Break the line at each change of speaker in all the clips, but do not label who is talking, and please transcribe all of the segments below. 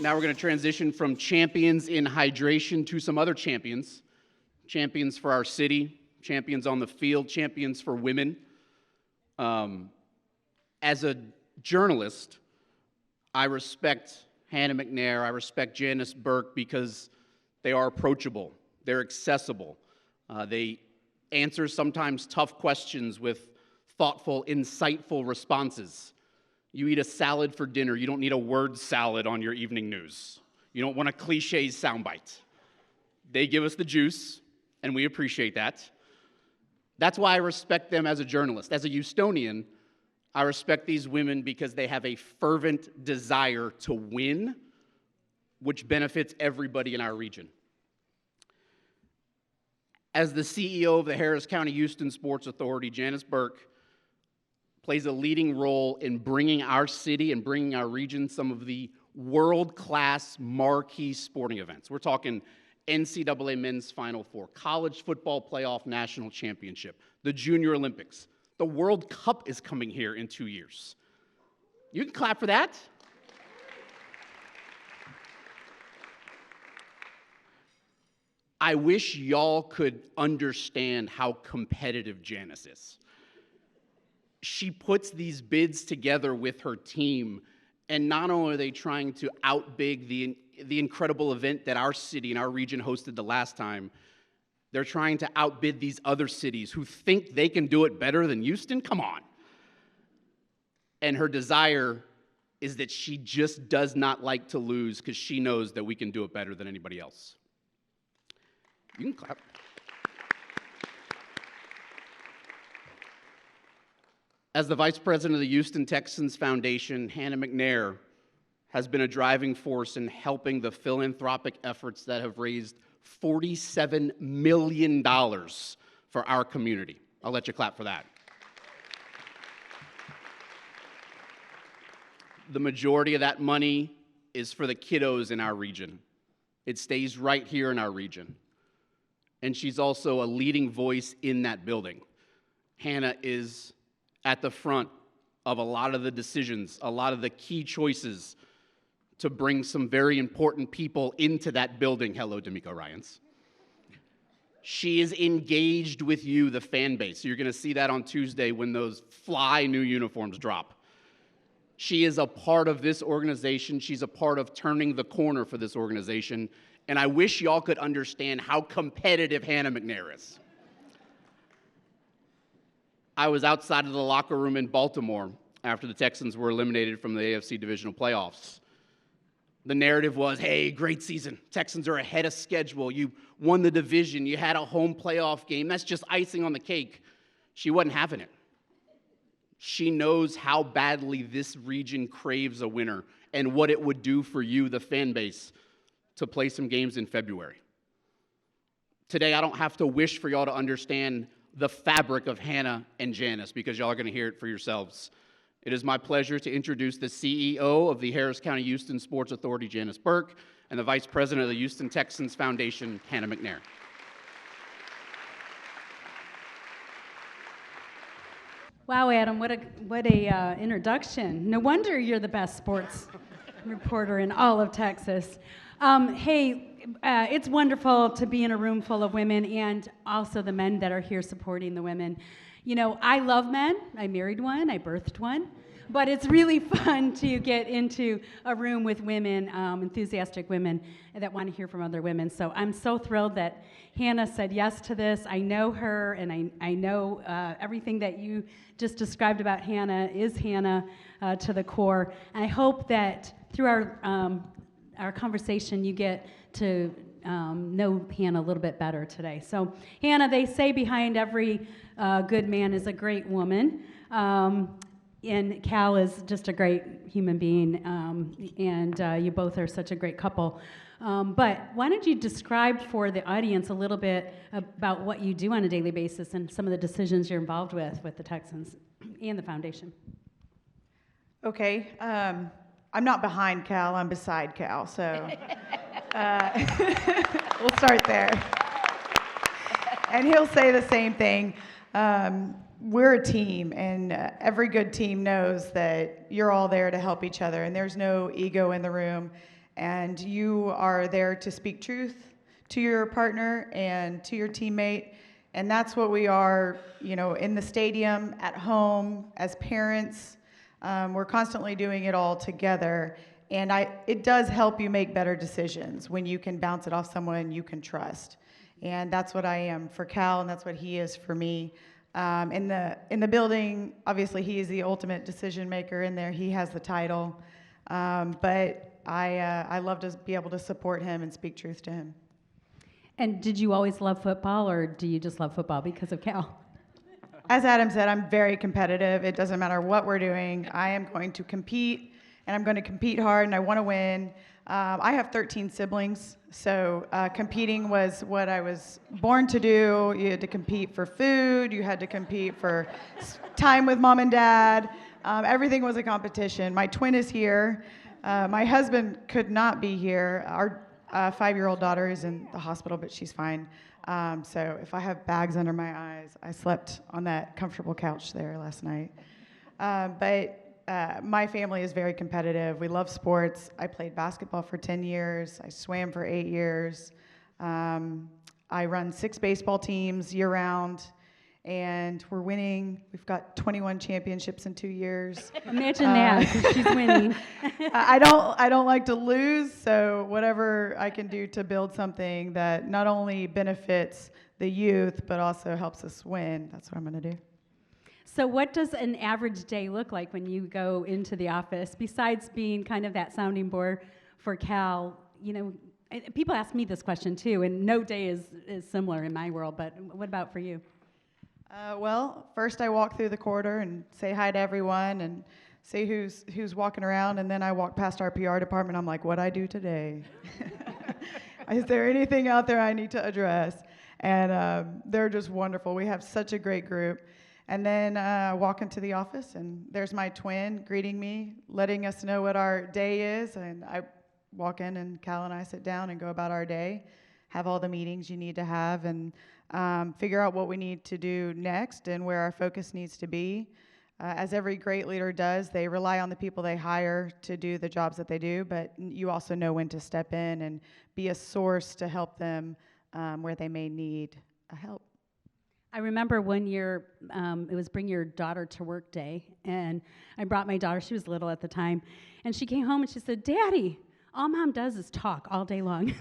Now we're going to transition from champions in hydration to some other champions. Champions for our city, champions on the field, champions for women. As a journalist, I respect Hannah McNair, I respect Janis Burke because they are approachable, they're accessible. They answer sometimes tough questions with thoughtful, insightful responses. You eat a salad for dinner, you don't need a word salad on your evening news. You don't want a cliché soundbite. They give us the juice, and we appreciate that. That's why I respect them as a journalist. As a Houstonian, I respect these women because they have a fervent desire to win, which benefits everybody in our region. As the CEO of the Harris County Houston Sports Authority, Janis Burke plays a leading role in bringing our city and bringing our region some of the world-class marquee sporting events. We're talking NCAA Men's Final Four, College Football Playoff National Championship, the Junior Olympics. The World Cup is coming here in 2 years. You can clap for that. I wish y'all could understand how competitive Janis is. She puts these bids together with her team, and not only are they trying to outbid the incredible event that our city and our region hosted the last time, they're trying to outbid these other cities who think they can do it better than Houston. Come on. And her desire is that she just does not like to lose because she knows that we can do it better than anybody else. You can clap. As the vice president of the Houston Texans Foundation, Hannah McNair has been a driving force in helping the philanthropic efforts that have raised $47 million for our community. I'll let you clap for that. The majority of that money is for the kiddos in our region. It stays right here in our region. And she's also a leading voice in that building. Hannah is at the front of a lot of the decisions, a lot of the key choices to bring some very important people into that building. Hello, D'Amico Ryans. She is engaged with you, the fan base. You're going to see that on Tuesday when those fly new uniforms drop. She is a part of this organization. She's a part of turning the corner for this organization. And I wish y'all could understand how competitive Hannah McNair is. I was outside of the locker room in Baltimore after the Texans were eliminated from the AFC divisional playoffs. The narrative was, hey, great season. Texans are ahead of schedule. You won the division. You had a home playoff game. That's just icing on the cake. She wasn't having it. She knows how badly this region craves a winner and what it would do for you, the fan base, to play some games in February. Today, I don't have to wish for y'all to understand the fabric of Hannah and Janis because y'all are going to hear it for yourselves. It is my pleasure to introduce the CEO of the Harris County Houston Sports Authority, Janis Burke, and the Vice President of the Houston Texans Foundation, Hannah McNair.
Wow, Adam, what a introduction. No wonder you're the best sports reporter in all of Texas. It's wonderful to be in a room full of women and also the men that are here supporting the women. You know, I love men. I married one. I birthed one. But it's really fun to get into a room with women, enthusiastic women that want to hear from other women. So I'm so thrilled that Hannah said yes to this. I know her, and I know everything that you just described about Hannah is Hannah to the core. And I hope that through our conversation, you get to know Hannah a little bit better today. So, Hannah, they say behind every good man is a great woman. And Cal is just a great human being, and you both are such a great couple. But why don't you describe for the audience a little bit about what you do on a daily basis and some of the decisions you're involved with the Texans and the foundation?
Okay. I'm not behind Cal, I'm beside Cal, so we'll start there. And he'll say the same thing. We're a team, and every good team knows that you're all there to help each other, and there's no ego in the room. and you are there to speak truth to your partner and to your teammate. And that's what we are, in the stadium, at home, as parents. We're constantly doing it all together. And it does help you make better decisions when you can bounce it off someone you can trust. And that's what I am for Cal, and that's what he is for me. In the building, obviously, he is the ultimate decision maker in there. He has the title. But I love to be able to support him and speak truth to him.
And did you always love football, or do you just love football because of Cal?
As Adam said, I'm very competitive. It doesn't matter what we're doing. I am going to compete, and I'm going to compete hard, and I want to win. I have 13 siblings, so competing was what I was born to do. You had to compete for food. You had to compete for time with mom and dad. Everything was a competition. My twin is here. My husband could not be here. Our 5-year-old daughter is in the hospital, but she's fine. So if I have bags under my eyes, I slept on that comfortable couch there last night. But my family is very competitive. We love sports. I played basketball for 10 years. I swam for 8 years. I run 6 baseball teams year-round, and we're winning. We've got 21 championships in 2 years.
Imagine that, 'cause she's winning.
I don't like to lose, so whatever I can do to build something that not only benefits the youth but also helps us win, that's what I'm going to do.
So what does an average day look like when you go into the office, besides being kind of that sounding board for Cal? People ask me this question too, and no day is similar in my world, but what about for you?
Well, first I walk through the corridor and say hi to everyone and see who's walking around, and then I walk past our PR department. I'm like, what'd I do today? Is there anything out there I need to address? And they're just wonderful. We have such a great group. And then I walk into the office, and there's my twin greeting me, letting us know what our day is. And I walk in, and Cal and I sit down and go about our day, have all the meetings you need to have, and figure out what we need to do next and where our focus needs to be. As every great leader does, they rely on the people they hire to do the jobs that they do, but you also know when to step in and be a source to help them where they may need help.
I remember one year, it was Bring Your Daughter to Work Day, and I brought my daughter. She was little at the time, and she came home and she said, "Daddy, all Mom does is talk all day long."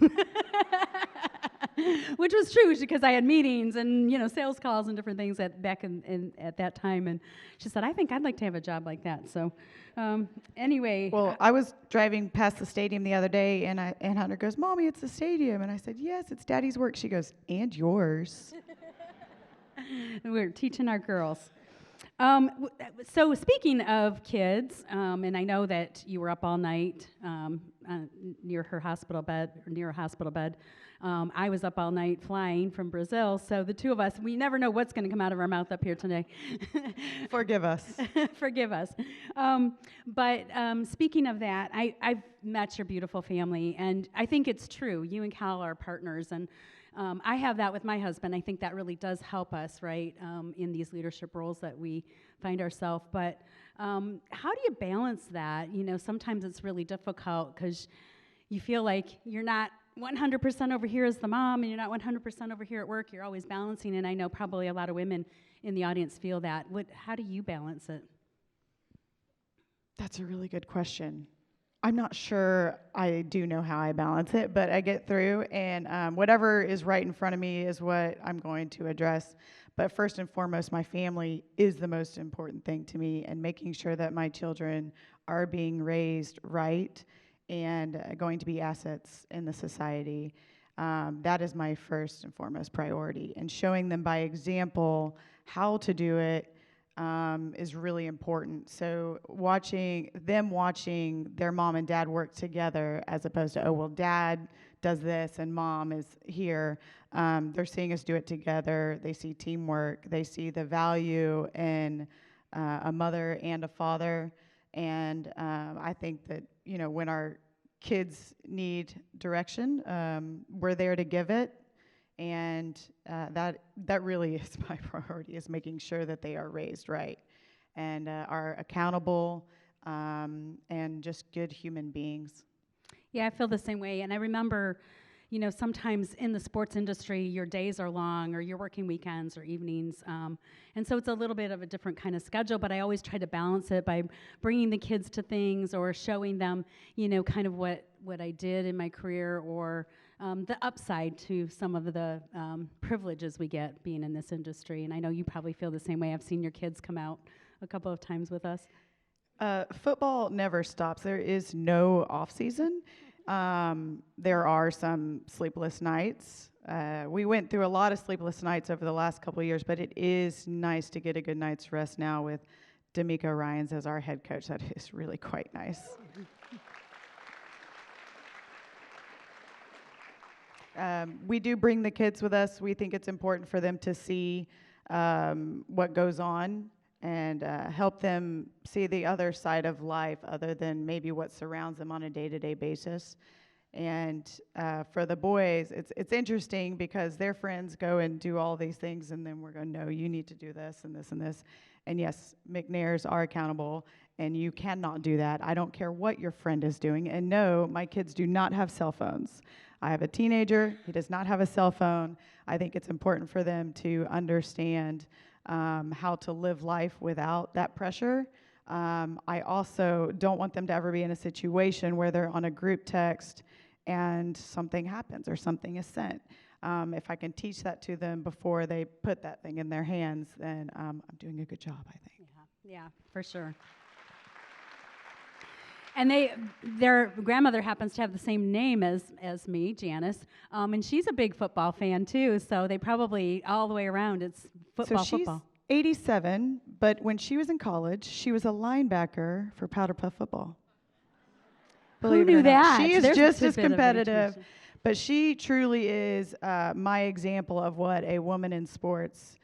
Which was true, because I had meetings and sales calls and different things back at that time. And she said, "I think I'd like to have a job like that." So anyway.
Well, I was driving past the stadium the other day, and Hunter goes, "Mommy, it's the stadium." And I said, "Yes, it's Daddy's work." She goes, "And yours."
We're teaching our girls. So speaking of kids, and I know that you were up all night near a hospital bed. I was up all night flying from Brazil, so the two of us, we never know what's going to come out of our mouth up here today.
Forgive us.
Forgive us. But speaking of that, I've met your beautiful family, and I think it's true. You and Cal are partners, and I have that with my husband. I think that really does help us, right, in these leadership roles that we find ourselves. But how do you balance that? Sometimes it's really difficult because you feel like you're not 100% over here as the mom, and you're not 100% over here at work. You're always balancing, and I know probably a lot of women in the audience feel that. How do you balance it?
That's a really good question. I'm not sure I do know how I balance it, but I get through, and whatever is right in front of me is what I'm going to address. But first and foremost, my family is the most important thing to me, and making sure that my children are being raised right and going to be assets in the society. That is my first and foremost priority. And showing them by example how to do it is really important. So watching their mom and dad work together, as opposed to, oh, well, dad does this and mom is here. They're seeing us do it together. They see teamwork. They see the value in a mother and a father. And I think that, when our kids need direction, we're there to give it. And that really is my priority, is making sure that they are raised right and are accountable and just good human beings.
Yeah, I feel the same way. And I remember, sometimes in the sports industry, your days are long or you're working weekends or evenings. And so it's a little bit of a different kind of schedule, but I always try to balance it by bringing the kids to things or showing them, kind of what I did in my career or the upside to some of the privileges we get being in this industry. And I know you probably feel the same way. I've seen your kids come out a couple of times with us.
Football never stops. There is no off season. There are some sleepless nights. We went through a lot of sleepless nights over the last couple of years, but it is nice to get a good night's rest now with D'Amico Ryans as our head coach. That is really quite nice. We do bring the kids with us. We think it's important for them to see what goes on and help them see the other side of life other than maybe what surrounds them on a day-to-day basis. And for the boys, it's interesting because their friends go and do all these things, and then we're going, no, you need to do this and this and this. And yes, McNairs are accountable, and you cannot do that. I don't care what your friend is doing. And no, my kids do not have cell phones. I have a teenager. He does not have a cell phone. I think it's important for them to understand how to live life without that pressure. I also don't want them to ever be in a situation where they're on a group text and something happens or something is sent. If I can teach that to them before they put that thing in their hands, then I'm doing a good job, I think.
Yeah, for sure. And their grandmother happens to have the same name as me, Janis, and she's a big football fan too. So they probably all the way around. It's football.
So she's 87, but when she was in college, she was a linebacker for Powder Puff football.
Who knew that?
She is
There's
just as competitive, but she truly is my example of what a woman in sports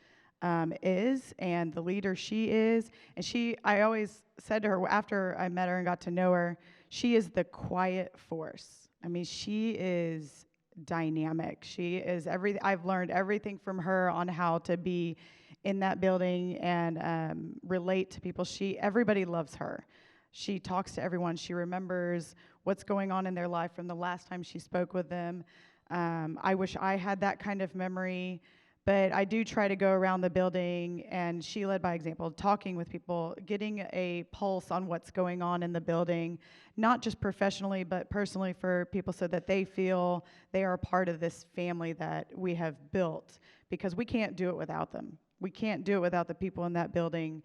is and the leader she is. And I always said to her after I met her and got to know her, she is the quiet force. I mean, she is dynamic. She is everything. I've learned everything from her on how to be in that building and relate to people. Everybody loves her. She talks to everyone. She remembers what's going on in their life from the last time she spoke with them. I wish I had that kind of memory. But I do try to go around the building, and she led by example, talking with people, getting a pulse on what's going on in the building, not just professionally, but personally for people so that they feel they are a part of this family that we have built, because we can't do it without them. We can't do it without the people in that building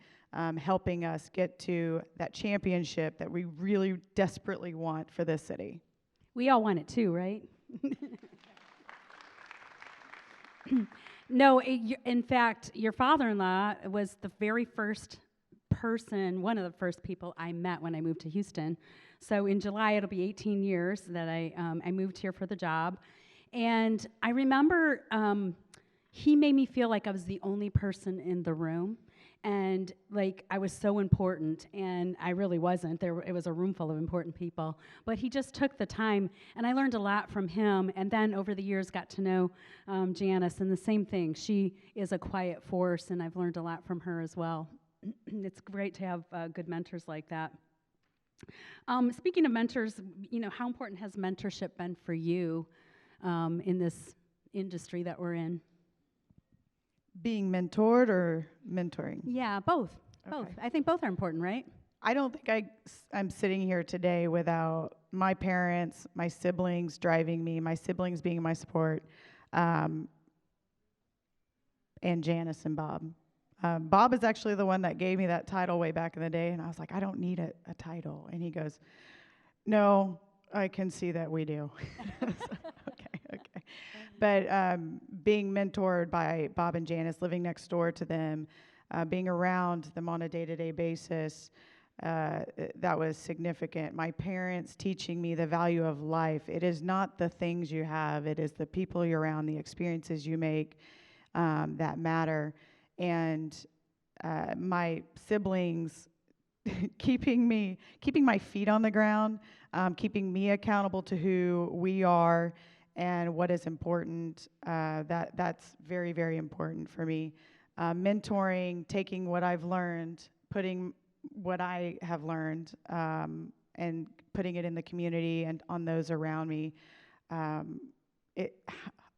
helping us get to that championship that we really desperately want for this city.
We all want it too, right? No, in fact, your father-in-law was the very first person, one of the first people I met when I moved to Houston. So in July, it'll be 18 years that I moved here for the job. And I remember he made me feel like I was the only person in the room. And like I was so important, and I really wasn't. It was a room full of important people. But he just took the time, and I learned a lot from him. And then over the years, got to know Janis, and the same thing. She is a quiet force, and I've learned a lot from her as well. It's great to have good mentors like that. Speaking of mentors, how important has mentorship been for you in this industry that we're in?
Being mentored or mentoring?
Yeah, both.
Okay.
Both. I think both are important, right?
I don't think I'm sitting here today without my parents, my siblings driving me, my siblings being my support, and Janis and Bob. Bob is actually the one that gave me that title way back in the day, and I was like, I don't need a title. And he goes, no, I can see that we do. Okay. But being mentored by Bob and Janis, living next door to them, being around them on a day-to-day basis, that was significant. My parents teaching me the value of life. It is not the things you have. It is the people you're around, the experiences you make that matter. And my siblings keeping my feet on the ground, keeping me accountable to who we are and what is important. That's very, very important for me. Mentoring, taking what I've learned, putting what I have learned, and putting it in the community and on those around me.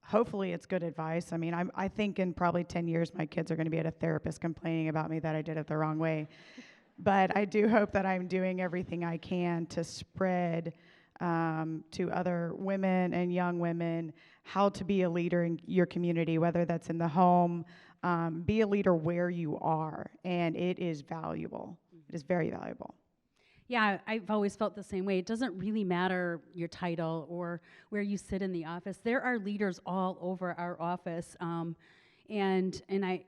Hopefully it's good advice. I mean, I think in probably 10 years, my kids are going to be at a therapist complaining about me that I did it the wrong way. But I do hope that I'm doing everything I can to spread to other women and young women how to be a leader in your community, whether that's in the home. Be a leader where you are, and it is valuable. It is very valuable.
Yeah, I've always felt the same way. It doesn't really matter your title or where you sit in the office. There are leaders all over our office, and I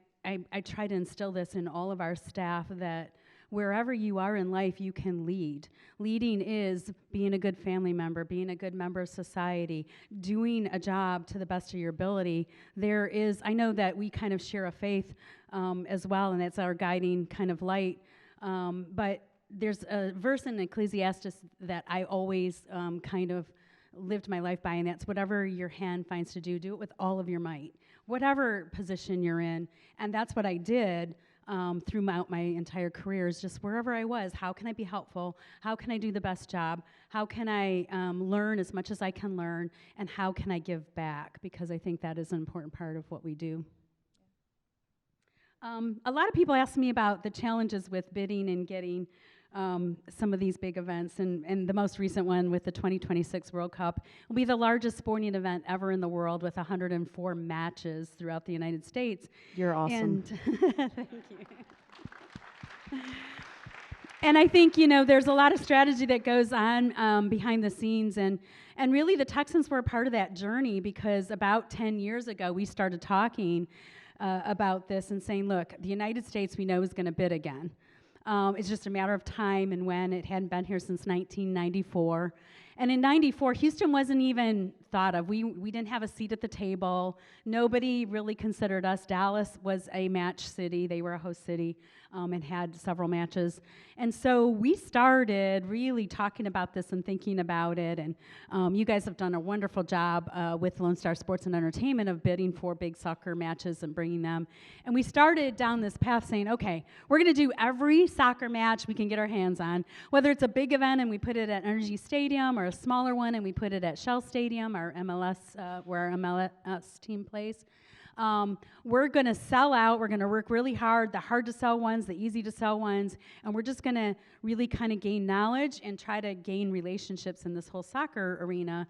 try to instill this in all of our staff that wherever you are in life, you can lead. Leading is being a good family member, being a good member of society, doing a job to the best of your ability. I know that we kind of share a faith as well, and that's our guiding kind of light. But there's a verse in Ecclesiastes that I always kind of lived my life by, and that's whatever your hand finds to do it with all of your might, whatever position you're in. And that's what I did throughout my entire career, is just wherever I was, how can I be helpful? How can I do the best job? How can I learn as much as I can learn? And how can I give back? Because I think that is an important part of what we do. A lot of people ask me about the challenges with bidding and getting some of these big events, and the most recent one with the 2026 World Cup will be the largest sporting event ever in the world with 104 matches throughout the United States.
You're awesome.
Thank you. And I think, there's a lot of strategy that goes on behind the scenes, and really the Texans were a part of that journey, because about 10 years ago we started talking about this and saying, look, the United States we know is going to bid again. It's just a matter of time and when. It hadn't been here since 1994. And in 94, Houston wasn't even thought of. We didn't have a seat at the table. Nobody really considered us. Dallas was a match city. They were a host city and had several matches. And so we started really talking about this and thinking about it. And you guys have done a wonderful job with Lone Star Sports and Entertainment of bidding for big soccer matches and bringing them. And we started down this path saying, okay, we're going to do every soccer match we can get our hands on, whether it's a big event and we put it at Energy Stadium, or a smaller one and we put it at Shell Stadium, our MLS, where our MLS team plays. We're going to sell out. We're going to work really hard, the hard-to-sell ones, the easy-to-sell ones, and we're just going to really kind of gain knowledge and try to gain relationships in this whole soccer arena.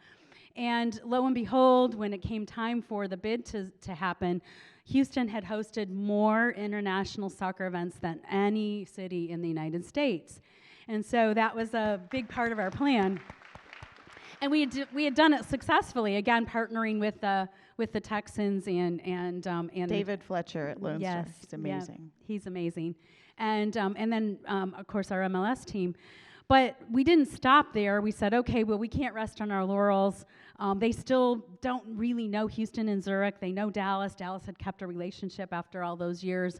And lo and behold, when it came time for the bid to happen, Houston had hosted more international soccer events than any city in the United States. And so that was a big part of our plan. And we had done it successfully, again, partnering with the Texans and
David Fletcher at Lone Star. He's amazing.
Yeah, he's amazing. And then, of course, our MLS team. But we didn't stop there. We said, okay, well, we can't rest on our laurels. They still don't really know Houston and Zurich. They know Dallas. Dallas had kept a relationship after all those years.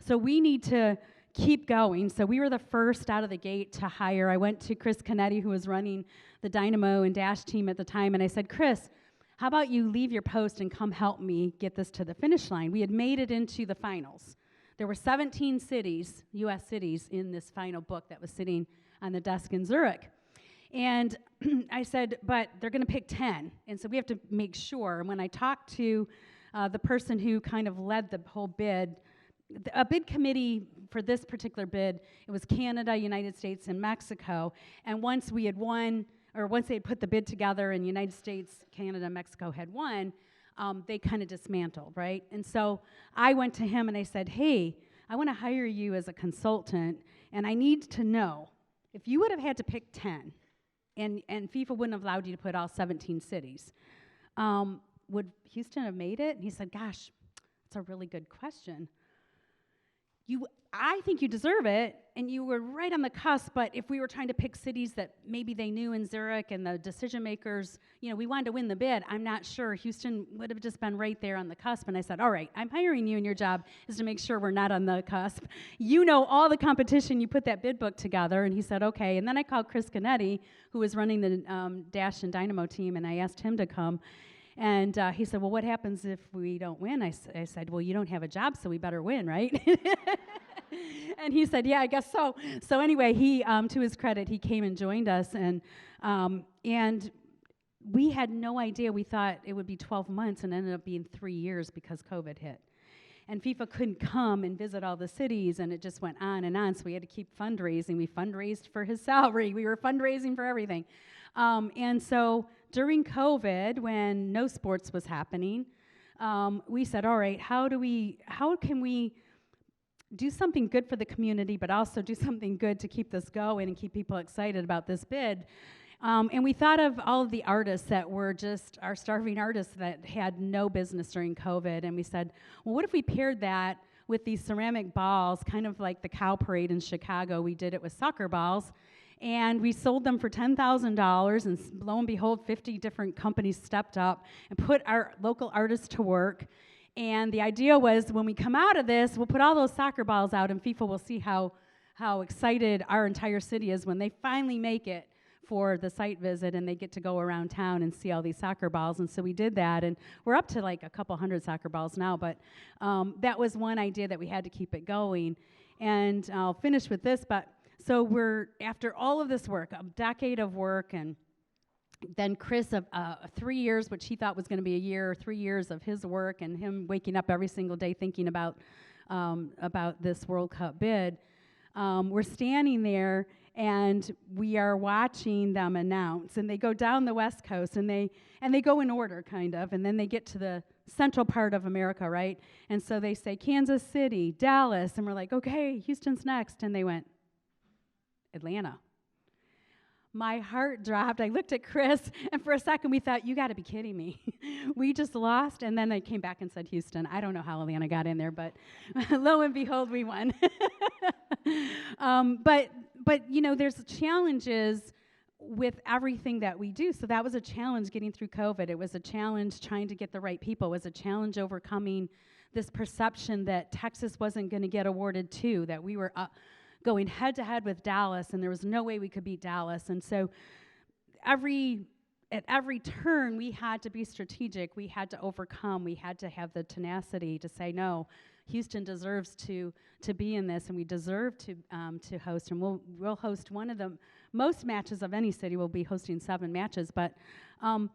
So we need to keep going. So we were the first out of the gate to hire. I went to Chris Canetti, who was running the Dynamo and Dash team at the time, and I said, Chris, how about you leave your post and come help me get this to the finish line? We had made it into the finals. There were 17 cities, U.S. cities, in this final book that was sitting on the desk in Zurich. And I said, but they're going to pick 10, and so we have to make sure. And when I talked to the person who kind of led the whole bid, a bid committee for this particular bid, it was Canada, United States, and Mexico. And once we had won, or once they had put the bid together and United States, Canada, Mexico had won, they kind of dismantled, right? And so I went to him and I said, hey, I want to hire you as a consultant, and I need to know, if you would have had to pick 10, and FIFA wouldn't have allowed you to put all 17 cities, would Houston have made it? And he said, gosh, that's a really good question. I think you deserve it, and you were right on the cusp, but if we were trying to pick cities that maybe they knew in Zurich and the decision makers, we wanted to win the bid, I'm not sure. Houston would have just been right there on the cusp. And I said, all right, I'm hiring you, and your job is to make sure we're not on the cusp. You know all the competition. You put that bid book together. And he said, okay. And then I called Chris Canetti, who was running the Dash and Dynamo team, and I asked him to come. And he said, well, what happens if we don't win? I said, well, you don't have a job, so we better win, right? And he said, yeah, I guess so. So anyway, he, to his credit, he came and joined us, and we had no idea. We thought it would be 12 months and ended up being 3 years because COVID hit. And FIFA couldn't come and visit all the cities, and it just went on and on, so we had to keep fundraising. We fundraised for his salary. We were fundraising for everything. And so during COVID, when no sports was happening, we said, all right, how can we do something good for the community, but also do something good to keep this going and keep people excited about this bid? And we thought of all of the artists that were just our starving artists that had no business during COVID. And we said, well, what if we paired that with these ceramic balls, kind of like the cow parade in Chicago? We did it with soccer balls. And we sold them for $10,000. And lo and behold, 50 different companies stepped up and put our local artists to work. And the idea was when we come out of this, we'll put all those soccer balls out, and FIFA will see how excited our entire city is when they finally make it for the site visit and they get to go around town and see all these soccer balls. And so we did that, and we're up to like a couple hundred soccer balls now, but that was one idea that we had to keep it going. And I'll finish with this, but so we're, after all of this work, a decade of work, and then Chris, 3 years, which he thought was going to be a year, 3 years of his work and him waking up every single day thinking about this World Cup bid, we're standing there and we are watching them announce, and they go down the West Coast, and they go in order, kind of, and then they get to the central part of America, right? And so they say Kansas City, Dallas, and we're like, okay, Houston's next, and they went Atlanta. My heart dropped. I looked at Chris, and for a second we thought, you got to be kidding me. We just lost, and then they came back and said Houston. I don't know how Atlanta got in there, but lo and behold, we won. But you know, there's challenges with everything that we do. So that was a challenge getting through COVID. It was a challenge trying to get the right people. It was a challenge overcoming this perception that Texas wasn't going to get awarded too, that we were going head to head with Dallas, and there was no way we could beat Dallas. And so at every turn, we had to be strategic. We had to overcome. We had to have the tenacity to say, no, Houston deserves to be in this, and we deserve to host. And we'll host one of the most matches of any city. We'll be hosting 7 matches. But I'm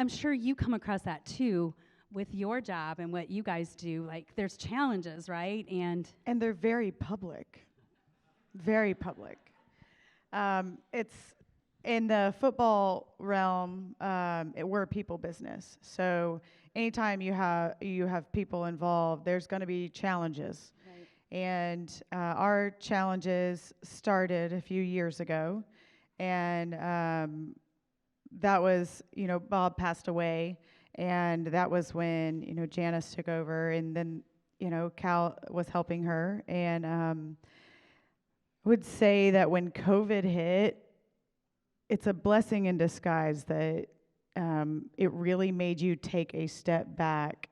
sure you come across that too with your job and what you guys do. Like, there's challenges, right? And
they're very public. Very public. It's in the football realm. We're a people business, so anytime you have people involved, there's going to be challenges. Right. And our challenges started a few years ago, and that was, Bob passed away, and that was when Janis took over, and then Cal was helping her, and would say that when COVID hit, it's a blessing in disguise that it really made you take a step back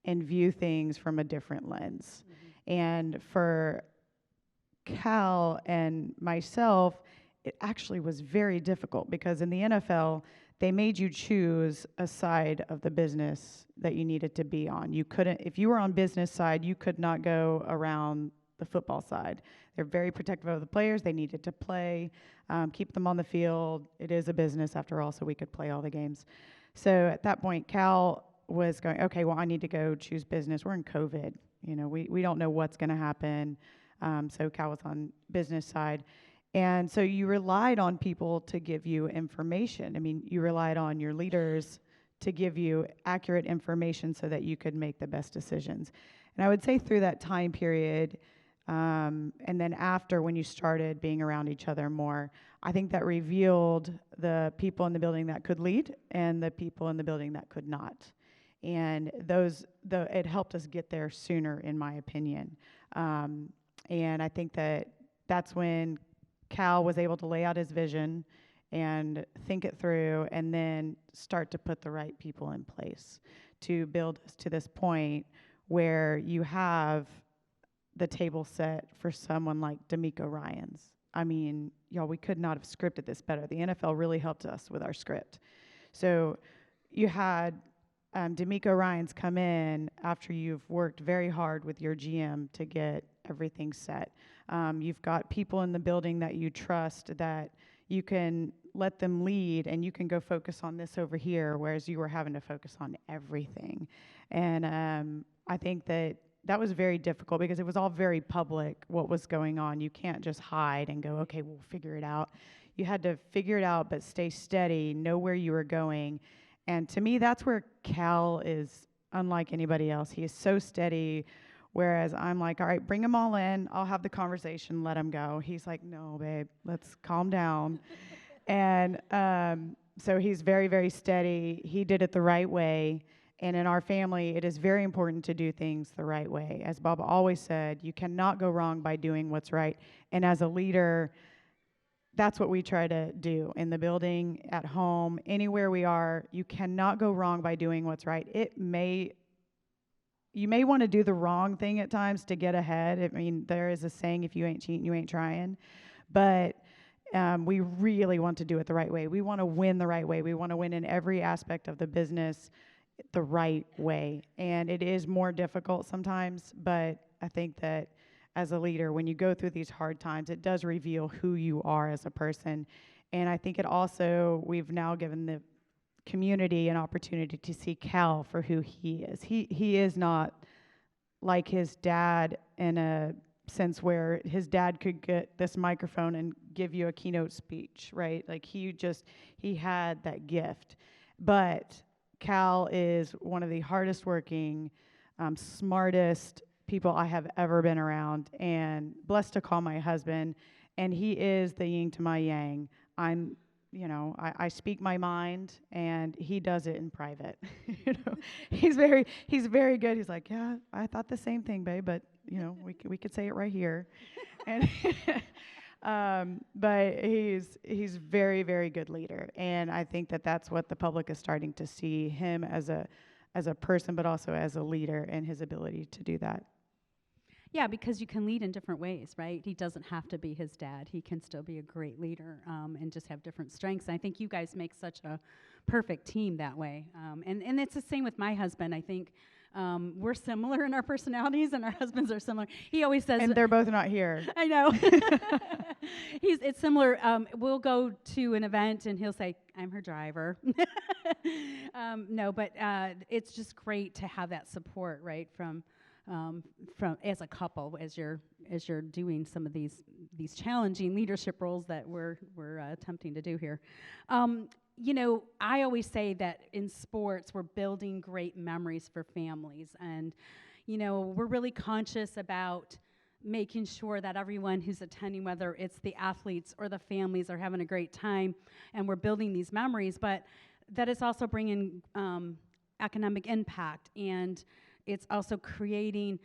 and view things from a different lens. Mm-hmm. And for Cal and myself, it actually was very difficult because in the NFL, they made you choose a side of the business that you needed to be on. You couldn't, if you were on business side, you could not go around the football side. They're very protective of the players. They needed to play, keep them on the field. It is a business after all, so we could play all the games. So at that point, Cal was going, okay, well, I need to go choose business. We're in COVID. We don't know what's going to happen. So Cal was on business side. And so you relied on people to give you information. I mean, you relied on your leaders to give you accurate information so that you could make the best decisions. And I would say through that time period, and then after, when you started being around each other more, I think that revealed the people in the building that could lead and the people in the building that could not. And it helped us get there sooner, in my opinion. And I think that's when Cal was able to lay out his vision and think it through, and then start to put the right people in place to build us to this point where you have the table set for someone like D'Amico Ryans. I mean, y'all, we could not have scripted this better. The NFL really helped us with our script. So you had D'Amico Ryan's come in after you've worked very hard with your GM to get everything set. You've got people in the building that you trust, that you can let them lead, and you can go focus on this over here, whereas you were having to focus on everything. And I think that was very difficult because it was all very public what was going on. You can't just hide and go, okay, we'll figure it out. You had to figure it out, but stay steady, know where you were going. And to me, that's where Cal is unlike anybody else. He is so steady, whereas I'm like, all right, bring them all in. I'll have the conversation, let them go. He's like, no, babe, let's calm down. And so he's very, very steady. He did it the right way. And in our family, it is very important to do things the right way. As Bob always said, you cannot go wrong by doing what's right. And as a leader, that's what we try to do in the building, at home, anywhere we are. You cannot go wrong by doing what's right. You may want to do the wrong thing at times to get ahead. I mean, there is a saying, if you ain't cheating, you ain't trying. But we really want to do it the right way. We want to win the right way. We want to win in every aspect of the business the right way. And it is more difficult sometimes, but I think that as a leader, when you go through these hard times, it does reveal who you are as a person. And I think it also, we've now given the community an opportunity to see Cal for who he is. He is not like his dad in a sense where his dad could get this microphone and give you a keynote speech, right? Like he had that gift. But Cal is one of the hardest working, smartest people I have ever been around, and blessed to call my husband. And he is the yin to my yang. I speak my mind, and he does it in private. He's very good. He's like, yeah, I thought the same thing, babe, but we could say it right here. And but he's very, very good leader, and I think that that's what the public is starting to see him as a person, but also as a leader, and his ability to do that.
Yeah, because you can lead in different ways, right? He doesn't have to be his dad. He can still be a great leader and just have different strengths. And I think you guys make such a perfect team that way. And it's the same with my husband. I think we're similar in our personalities, and our husbands are similar. He always says...
And they're both not here.
I know. It's similar. We'll go to an event, and he'll say, I'm her driver. But it's just great to have that support, right, from as a couple, as you're doing some of these challenging leadership roles that we're attempting to do here. I always say that in sports, we're building great memories for families, and we're really conscious about making sure that everyone who's attending, whether it's the athletes or the families, are having a great time, and we're building these memories, but that it's also bringing economic impact, and it's also creating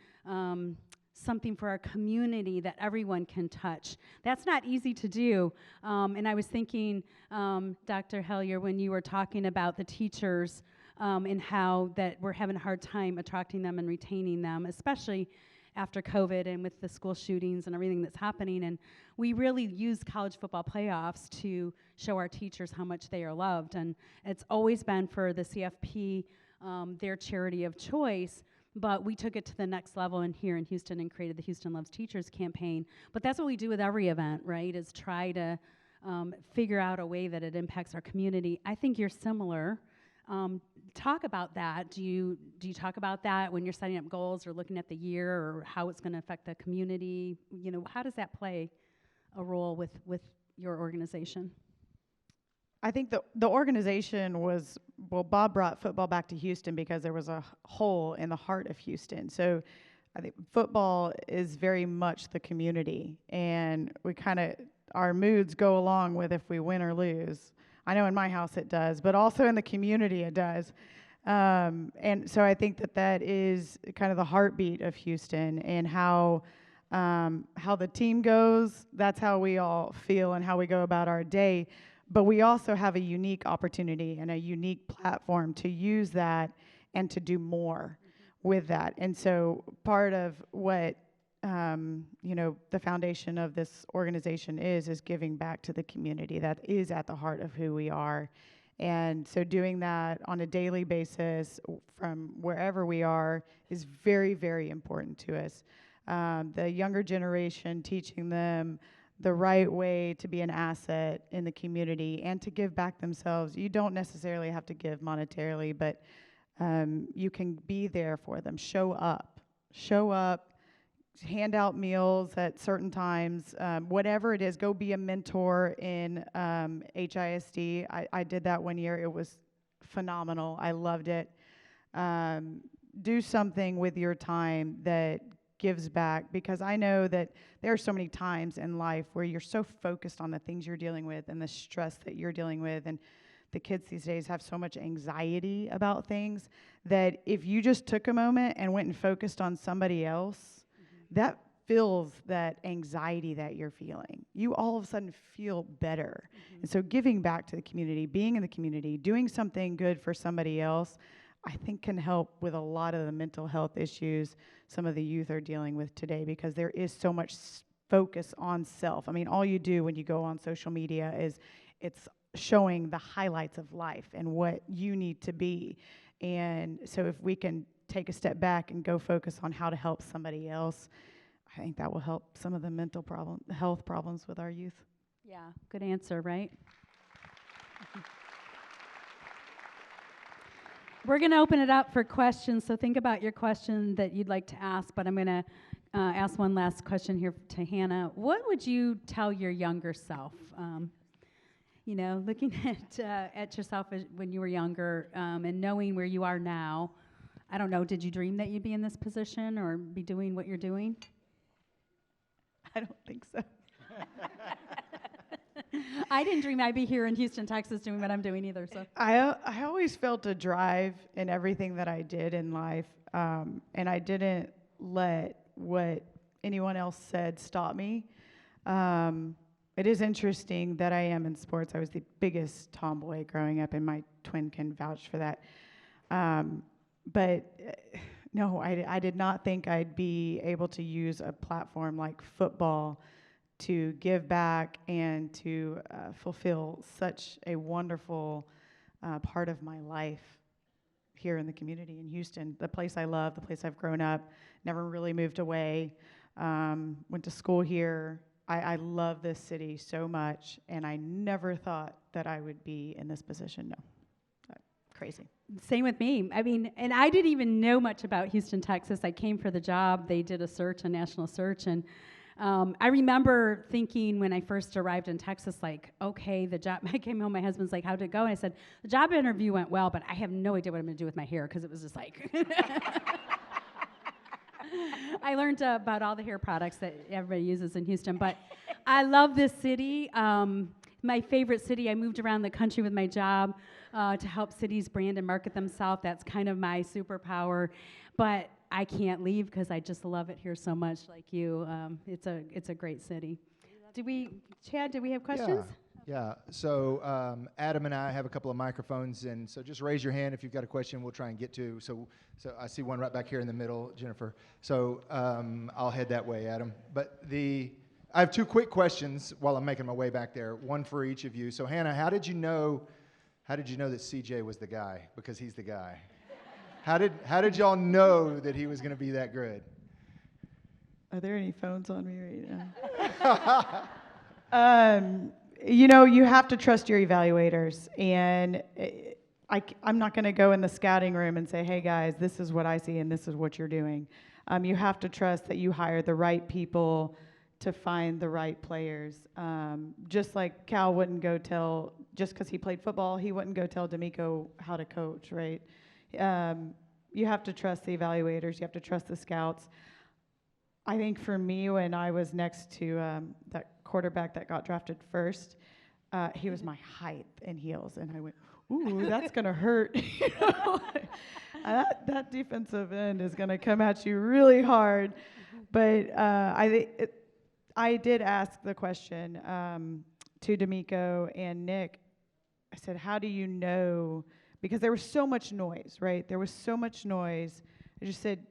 something for our community that everyone can touch. That's not easy to do. And I was thinking, Dr. Hellier, when you were talking about the teachers and how that we're having a hard time attracting them and retaining them, especially after COVID and with the school shootings and everything that's happening. And we really use college football playoffs to show our teachers how much they are loved. And it's always been for the CFP, their charity of choice. But we took it to the next level here in Houston and created the Houston Loves Teachers campaign. But that's what we do with every event, right, is try to figure out a way that it impacts our community. I think you're similar. Talk about that. Do you talk about that when you're setting up goals or looking at the year or how it's going to affect the community? How does that play a role with your organization?
I think the organization was, Bob brought football back to Houston because there was a hole in the heart of Houston. So I think football is very much the community, and our moods go along with if we win or lose. I know in my house it does, but also in the community it does. And so I think that is kind of the heartbeat of Houston, and how the team goes, that's how we all feel and how we go about our day. But we also have a unique opportunity and a unique platform to use that and to do more with that. And so part of what the foundation of this organization is giving back to the community. That is at the heart of who we are. And so doing that on a daily basis from wherever we are is very, very important to us. The younger generation, teaching them the right way to be an asset in the community and to give back themselves. You don't necessarily have to give monetarily, but you can be there for them. Show up, hand out meals at certain times, whatever it is. Go be a mentor in HISD. I did that one year. It was phenomenal. I loved it. Do something with your time that gives back, because I know that there are so many times in life where you're so focused on the things you're dealing with and the stress that you're dealing with, and the kids these days have so much anxiety about things that if you just took a moment and went and focused on somebody else, that fills that anxiety that you're feeling. You all of a sudden feel better. And so giving back to the community, being in the community, doing something good for somebody else, I think can help with a lot of the mental health issues some of the youth are dealing with today, because there is so much focus on self. I mean, all you do when you go on social media is it's showing the highlights of life and what you need to be. And so if we can take a step back and go focus on how to help somebody else, I think that will help some of the mental health problems with our youth.
Yeah, good answer, right? We're going to open it up for questions, so think about your question that you'd like to ask, but I'm going to ask one last question here to Hannah. What would you tell your younger self? You know, looking at yourself when you were younger and knowing where you are now, I don't know, did you dream that you'd be in this position or be doing what you're doing?
I don't think so.
I didn't dream I'd be here in Houston, Texas doing what I'm doing either. So
I always felt a drive in everything that I did in life, and I didn't let what anyone else said stop me. It is interesting that I am in sports. I was the biggest tomboy growing up, and my twin can vouch for that. But no, I did not think I'd be able to use a platform like football to give back and to fulfill such a wonderful part of my life here in the community in Houston, the place I love, the place I've grown up, never really moved away, went to school here. I love this city so much, and I never thought that I would be in this position. No, crazy.
Same with me. I mean, and I didn't even know much about Houston, Texas. I came for the job. They did a national search, and I remember thinking when I first arrived in Texas, like, okay, the job, I came home, my husband's like, how'd it go? And I said, the job interview went well, but I have no idea what I'm gonna do with my hair, because it was just like, I learned about all the hair products that everybody uses in Houston, but I love this city. My favorite city. I moved around the country with my job to help cities brand and market themselves. That's kind of my superpower, but I can't leave because I just love it here so much. Like you, it's a great city. Chad? Do we have questions?
Yeah. So Adam and I have a couple of microphones, and so just raise your hand if you've got a question. We'll try and get to. So I see one right back here in the middle, Jennifer. So I'll head that way, Adam. But I have two quick questions while I'm making my way back there. One for each of you. So Hannah, how did you know that CJ was the guy? Because he's the guy. How did y'all know that he was going to be that good?
Are there any phones on me right now? You have to trust your evaluators, and I'm not going to go in the scouting room and say, hey guys, this is what I see and this is what you're doing. You have to trust that you hire the right people to find the right players. Just like Cal wouldn't go tell, just because he played football, he wouldn't go tell D'Amico how to coach, right? You have to trust the evaluators. You have to trust the scouts. I think for me, when I was next to that quarterback that got drafted first, he was my height in heels, and I went, ooh, that's going to hurt. That defensive end is going to come at you really hard. But I did ask the question to D'Amico and Nick. I said, how do you know? Because there was so much noise, right? There was so much noise. I just said,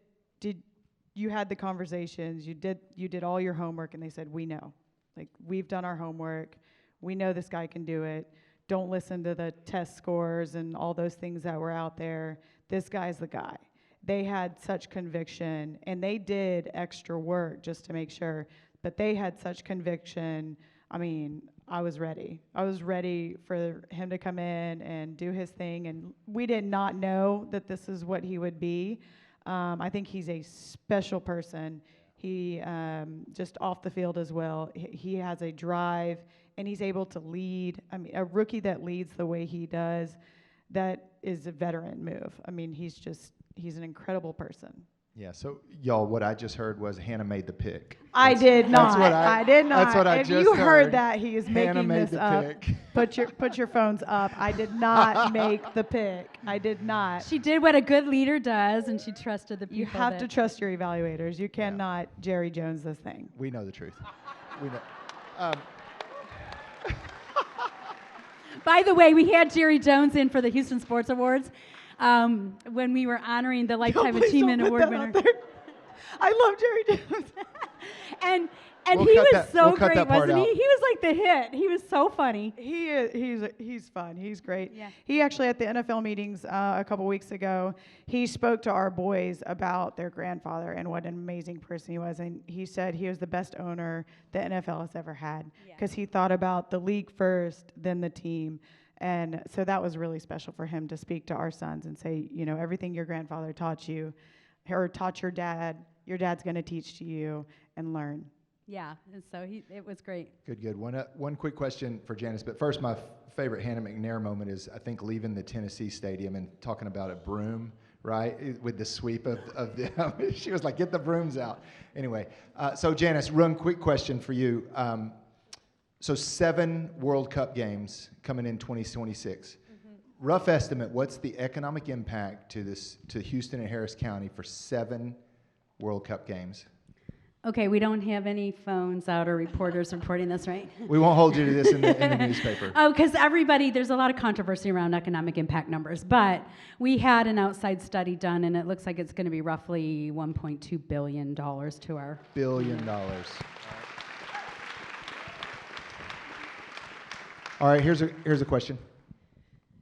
you had the conversations, you did all your homework, and they said, we know. Like, we've done our homework. We know this guy can do it. don't listen to the test scores and all those things that were out there. This guy's the guy. They had such conviction, and they did extra work just to make sure, but they had such conviction. I mean, I was ready. I was ready for him to come in and do his thing, and we did not know that this is what he would be. I think he's a special person. He, just off the field as well, he has a drive, and he's able to lead. I mean, a rookie that leads the way he does, that is a veteran move. I mean, he's an incredible person.
Yeah, so y'all, what I just heard was Hannah made the pick.
I did not. I did not.
That's what I
if
just
you
heard.
heard that, he is
Hannah
making
made
this
the
up.
pick.
Put your phones up. I did not make the pick. I did not.
She did what a good leader does, and she trusted the people.
You have to trust your evaluators. You cannot Jerry Jones this thing.
We know the truth. We know.
By the way, we had Jerry Jones in for the Houston Sports Awards when we were honoring the Lifetime Achievement Award winner.
I love Jerry Jones.
and
We'll
he
cut
was
that-
so
we'll cut
great,
that part
wasn't he?
out.
He was like the hit. He was so funny.
He's fun. He's great.
Yeah.
He actually at the NFL meetings a couple weeks ago, he spoke to our boys about their grandfather and what an amazing person he was. And he said he was the best owner the NFL has ever had because he thought about the league first, then the team. And so that was really special for him to speak to our sons and say, you know, everything your grandfather taught you or taught your dad's going to teach to you and learn.
Yeah, and so it was great.
Good. One quick question for Janis. But first, my favorite Hannah McNair moment is, I think, leaving the Tennessee stadium and talking about a broom, right, with the sweep of the she was like, get the brooms out. Anyway, so Janis, one quick question for you. So 7 World Cup games coming in 2026. Mm-hmm. Rough estimate, what's the economic impact to Houston and Harris County for 7 World Cup games?
Okay, we don't have any phones out or reporters reporting this, right?
We won't hold you to this in the newspaper.
Oh, because there's a lot of controversy around economic impact numbers, but we had an outside study done, and it looks like it's going to be roughly $1.2 billion to our...
$1 billion. All right, here's a question.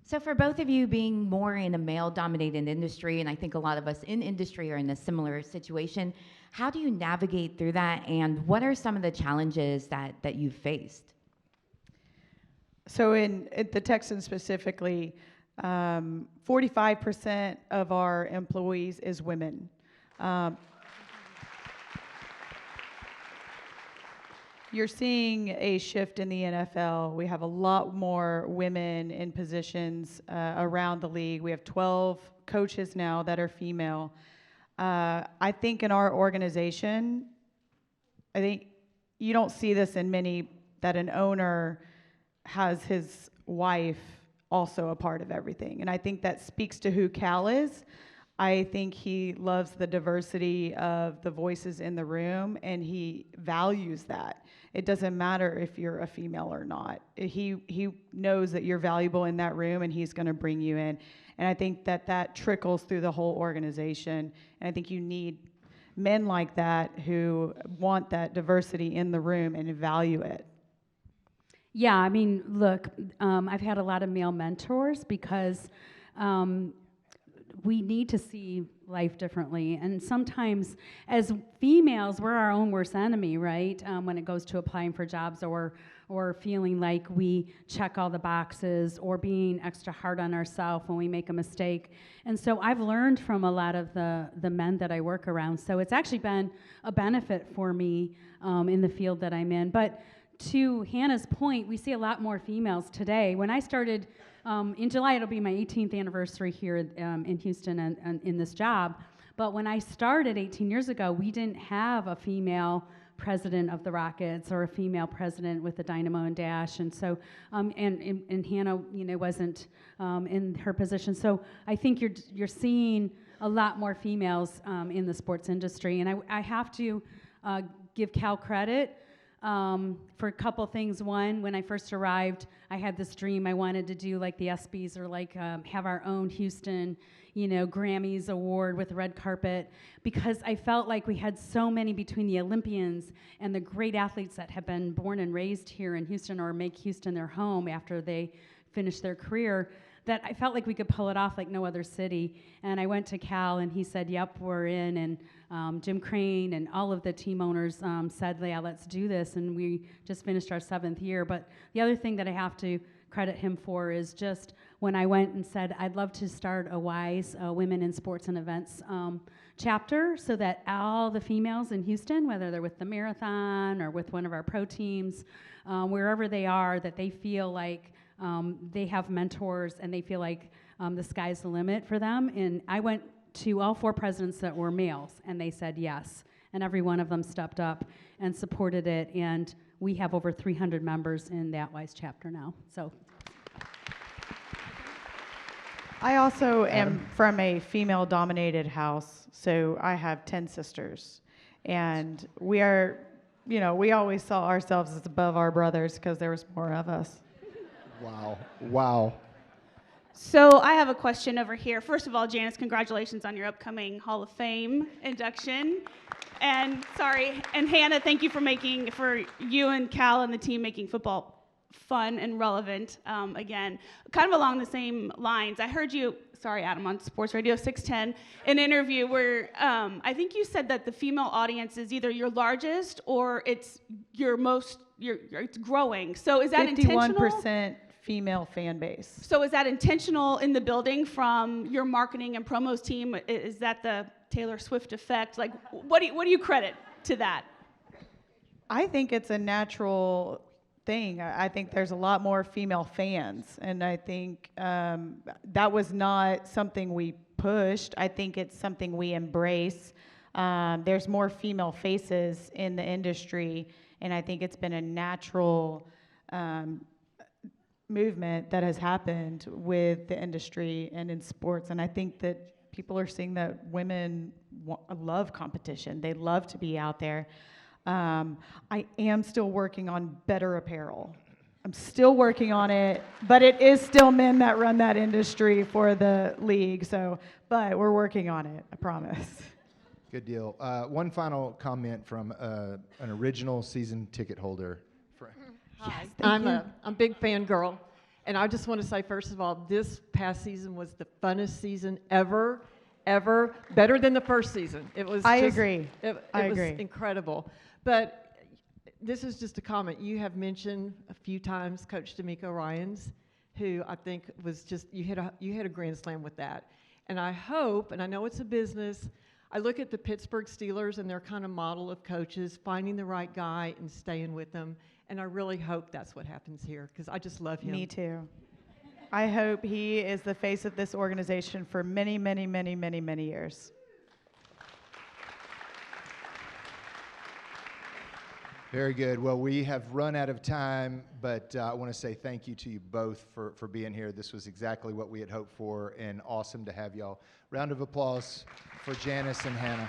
So for both of you being more in a male-dominated industry, and I think a lot of us in industry are in a similar situation, how do you navigate through that, and what are some of the challenges that you've faced?
So at the Texans specifically, 45% of our employees is women. You're seeing a shift in the NFL. We have a lot more women in positions around the league. We have 12 coaches now that are female. I think in our organization, I think you don't see this in many, that an owner has his wife also a part of everything. And I think that speaks to who Cal is. I think he loves the diversity of the voices in the room, and he values that. It doesn't matter if you're a female or not. He knows that you're valuable in that room, and he's going to bring you in. And I think that trickles through the whole organization. And I think you need men like that who want that diversity in the room and value it.
Yeah, I mean, look, I've had a lot of male mentors because we need to see life differently. And sometimes as females, we're our own worst enemy, right? When it goes to applying for jobs or feeling like we check all the boxes or being extra hard on ourselves when we make a mistake. And so I've learned from a lot of the men that I work around. So it's actually been a benefit for me in the field that I'm in. But to Hannah's point, we see a lot more females today. When I started in July, it'll be my 18th anniversary here in Houston and in this job. But when I started 18 years ago, we didn't have a female president of the Rockets or a female president with the Dynamo and Dash. And so, and Hannah, wasn't in her position. So I think you're seeing a lot more females in the sports industry. And I have to give Cal credit for a couple things. One, when I first arrived, I had this dream. I wanted to do like the ESPYs or like have our own Houston, Grammys award with red carpet, because I felt like we had so many between the Olympians and the great athletes that have been born and raised here in Houston or make Houston their home after they finish their career, that I felt like we could pull it off like no other city. And I went to Cal, and he said, yep, we're in. And Jim Crane and all of the team owners said, yeah, let's do this. And we just finished our 7th year. But the other thing that I have to credit him for is just when I went and said, I'd love to start a WISE, Women in Sports and Events chapter, so that all the females in Houston, whether they're with the marathon or with one of our pro teams, wherever they are, that they feel like they have mentors and they feel like the sky's the limit for them. And I went to all 4 presidents that were males, and they said yes. And every one of them stepped up and supported it. And we have over 300 members in that WISE chapter now. So
I also am from a female-dominated house, so I have 10 sisters. And we are, we always saw ourselves as above our brothers because there was more of us.
Wow.
So I have a question over here. First of all, Janis, congratulations on your upcoming Hall of Fame induction. And Hannah, thank you for you and Cal and the team making football fun and relevant. Again, kind of along the same lines, I heard you, Adam, on Sports Radio 610, an interview where I think you said that the female audience is either your largest or it's it's growing. So is that
51%
intentional?
female fan base.
So is that intentional in the building from your marketing and promos team? Is that the Taylor Swift effect? Like, what do you credit to that?
I think it's a natural thing. I think there's a lot more female fans, and I think that was not something we pushed. I think it's something we embrace. There's more female faces in the industry, and I think it's been a natural movement that has happened with the industry and in sports. And I think that people are seeing that women love competition. They love to be out there. I am still working on better apparel. I'm still working on it, but it is still men that run that industry for the league. But we're working on it, I promise.
Good deal. One final comment from an original season ticket holder.
Hi, I'm a big fan girl, and I just want to say, first of all, this past season was the funnest season ever, better than the first season. It was.
I agree.
It was incredible. But this is just a comment. You have mentioned a few times Coach D'Amico Ryans, who I think was just you hit a grand slam with that. And I hope, and I know it's a business, I look at the Pittsburgh Steelers and their kind of model of coaches, finding the right guy and staying with them. And I really hope that's what happens here, because I just love him.
Me too. I hope he is the face of this organization for many, many, many, many, many years.
Very good. Well, we have run out of time, but I want to say thank you to you both for being here. This was exactly what we had hoped for, and awesome to have y'all. Round of applause for Janis and Hannah.